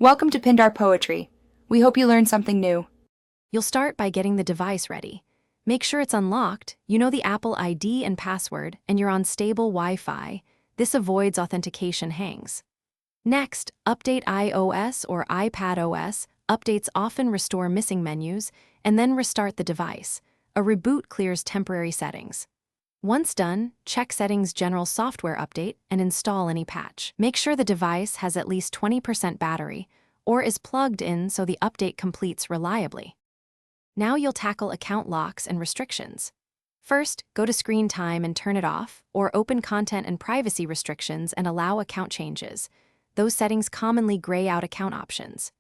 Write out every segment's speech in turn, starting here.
Welcome to Pindar Poetry. We hope you learned something new. You'll start by getting the device ready. Make sure it's unlocked, you know the Apple ID and password, and you're on stable Wi-Fi. This avoids authentication hangs. Next, update iOS or iPadOS. Updates often restore missing menus, and then restart the device. A reboot clears temporary settings. Once done, check Settings General Software Update and install any patch. Make sure the device has at least 20% battery or is plugged in so the update completes reliably. Now you'll tackle account locks and restrictions. First, go to Screen Time and turn it off, or open Content and Privacy restrictions and allow account changes. Those settings commonly gray out account options.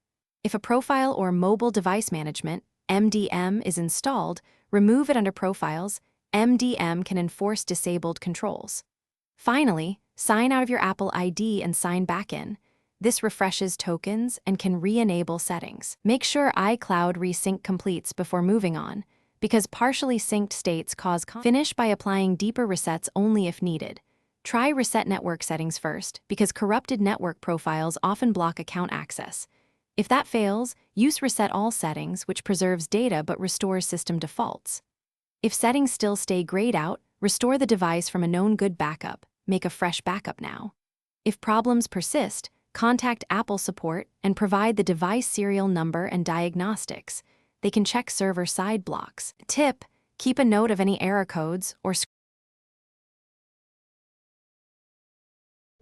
If a Profile or Mobile Device Management (MDM) is installed, remove it under Profiles. MDM can enforce disabled controls. Finally, sign out of your Apple ID and sign back in. This refreshes tokens and can re-enable settings. Make sure iCloud resync completes before moving on, because partially synced states cause Finish by applying deeper resets only if needed. Try Reset Network Settings first, because corrupted network profiles often block account access. If that fails, use Reset All Settings, which preserves data but restores system defaults. If settings still stay grayed out, restore the device from a known good backup. Make a fresh backup now. If problems persist, contact Apple support and provide the device serial number and diagnostics. They can check server-side blocks. Tip: keep a note of any error codes or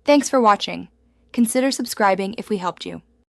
Thanks for watching. Consider subscribing if we helped you.